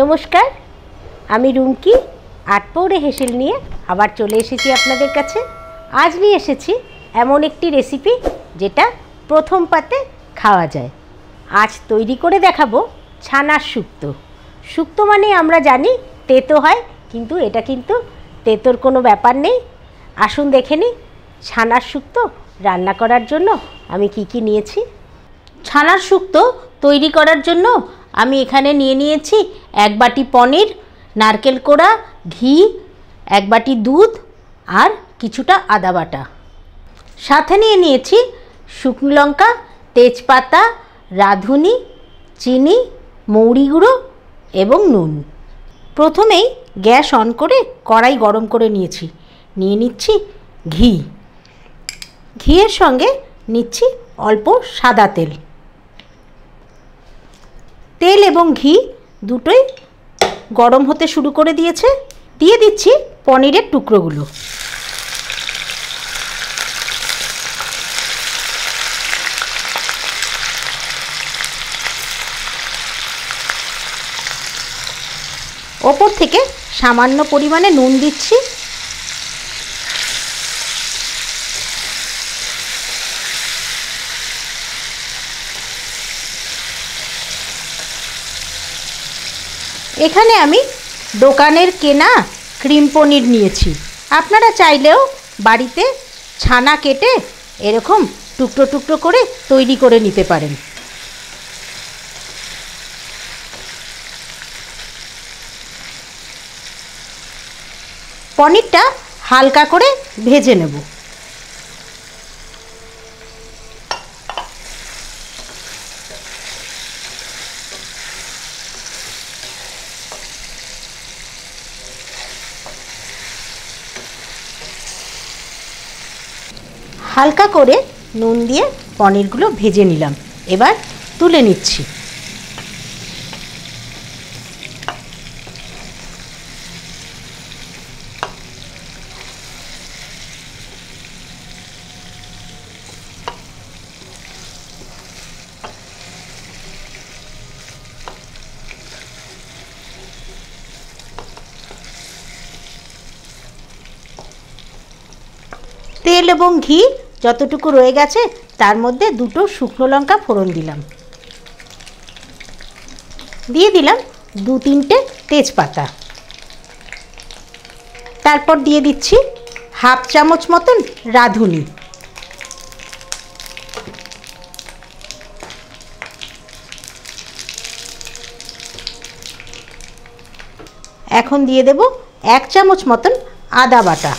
নমস্কার, আমি রুমকি আটপৌরে হেসেল নিয়ে আবার চলে এসেছি আপনাদের কাছে। আজ নিয়ে এসেছি এমন একটি রেসিপি যেটা প্রথম পাতে খাওয়া যায়। আজ তৈরি করে দেখাবো ছানার শুক্তো। শুক্তো মানে আমরা জানি তেতো হয়, কিন্তু এটা কিন্তু তেতোর কোনো ব্যাপার নেই। আসুন দেখে নিই ছানার শুক্তো রান্না করার জন্য আমি কি নিয়েছি। ছানার শুক্তো তৈরি করার জন্য আমি এখানে নিয়েছি 1 বাটি পনির, নারকেল কোড়া, ঘি, 1 বাটি দুধ আর কিছুটা আদা বাটা। সাথে নিয়েছি শুকনো লঙ্কা, তেজপাতা, রাঁধুনি, চিনি, মৌরি গুঁড়ো এবং নুন। প্রথমেই গ্যাস অন করে কড়াই গরম করে নিচ্ছি ঘি। ঘিয়ের সঙ্গে নিচ্ছি অল্প সাদা তেল। তেল এবং ঘি দুটোই গরম হতে শুরু করে দিয়েছে। দিয়ে দিচ্ছি পনিরের টুকরোগুলো। ওপর থেকে সামান্য পরিমাণে নুন দিচ্ছি। এখানে আমি দোকানের কেনা ক্রিম পনির নিয়েছি। আপনারা চাইলেও বাড়িতে ছানা কেটে এরকম টুকরো টুকরো করে তৈরি করে নিতে পারেন। পনিরটা হালকা করে ভেজে নেব। হালকা করে নুন দিয়ে পনিরগুলো ভেজে নিলাম। এবার তুলে নিচ্ছি। তেল এবং ঘি যতটুকু রয়ে গেছে তার মধ্যে দুটো শুকনো লঙ্কা ফোড়ন দিলাম। দিয়ে দিলাম 2-3টে তেজপাতা। তারপর দিয়ে দিচ্ছি 1/2 চামচ মতন রাঁধুনি। এখন দিয়ে দেব 1 চামচ মতন আদা বাটা।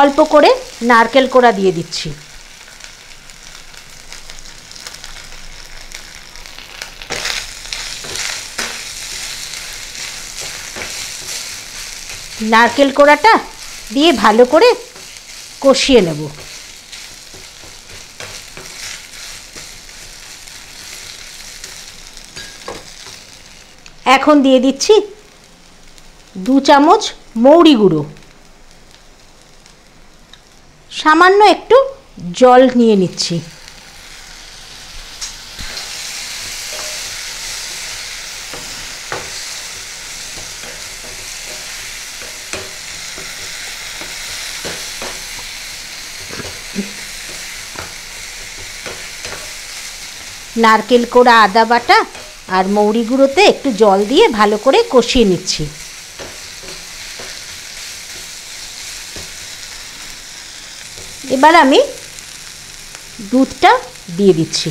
অল্প করে নারকেল কোড়া দিয়ে দিচ্ছি। নারকেল কোড়াটা দিয়ে ভালো করে কষিয়ে নেব। এখন দিয়ে দিচ্ছি 2 চামচ মৌরি গুঁড়ো। সামান্য একটু জল নিয়ে নিচ্ছি। নারকেল কোড়া, আদা বাটা আর মৌরি গুঁড়োতে একটু জল দিয়ে ভালো করে কষিয়ে নিচ্ছি। এবার আমি দুধটা দিয়ে দিচ্ছি।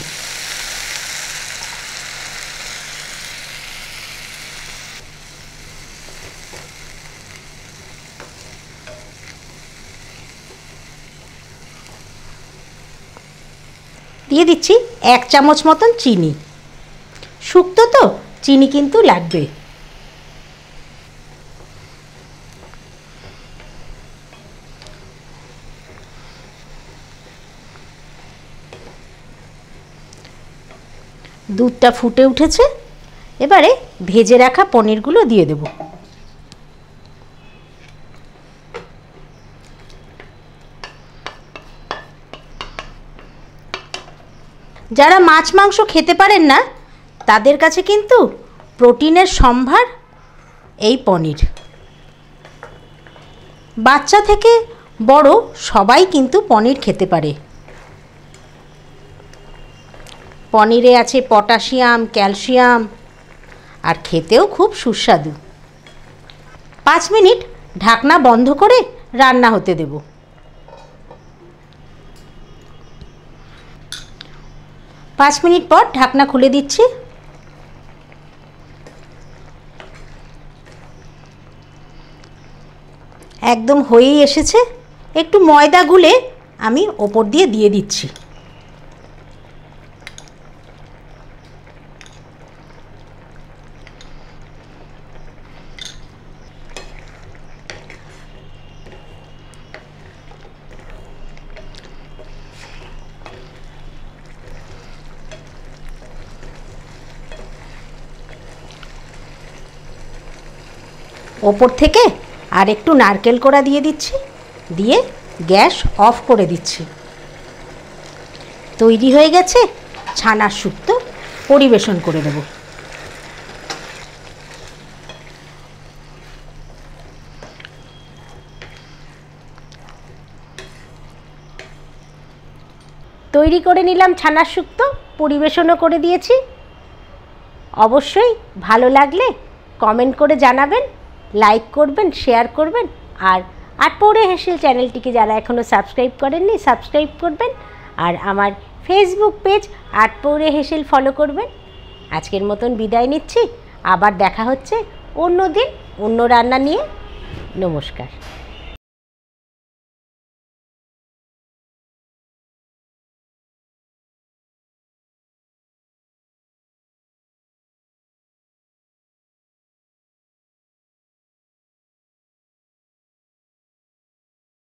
দিয়ে দিচ্ছি 1 চামচ মতন চিনি। শুক্তো তো চিনি কিন্তু লাগবে। দুধটা ফুটে উঠেছে, এবারে ভেজে রাখা পনিরগুলো দিয়ে দেব। যারা মাছ মাংস খেতে পারেন না তাদের কাছে কিন্তু প্রোটিনের সম্ভার এই পনির। বাচ্চা থেকে বড় সবাই কিন্তু পনির খেতে পারে। পনিরে আছে পটাশিয়াম, ক্যালসিয়াম, আর খেতেও খুব সুস্বাদু। 5 মিনিট ঢাকনা বন্ধ করে রান্না হতে দেব। 5 মিনিট পর ঢাকনা খুলে দিচ্ছি। একদম হয়েই এসেছে। একটু ময়দা গুলে আমি ওপর দিয়ে দিচ্ছি। ওপর থেকে আর একটু নারকেল কোড়া দিয়ে দিচ্ছি, দিয়ে গ্যাস অফ করে দিচ্ছি। তৈরি হয়ে গেছে ছানার শুক্তো। পরিবেশন করে দেব। তৈরি করে নিলাম ছানার শুক্তো, পরিবেশনও করে দিয়েছি। অবশ্যই ভালো লাগলে কমেন্ট করে জানাবেন, লাইক করবেন, শেয়ার করবেন, আর আটপৌরে হেসেল চ্যানেলটিকে যারা এখনও সাবস্ক্রাইব করেননি সাবস্ক্রাইব করবেন, আর আমার ফেসবুক পেজ আটপৌরে হেসেল ফলো করবেন। আজকের মতন বিদায় নিচ্ছি। আবার দেখা হচ্ছে অন্য দিন অন্য রান্না নিয়ে। নমস্কার।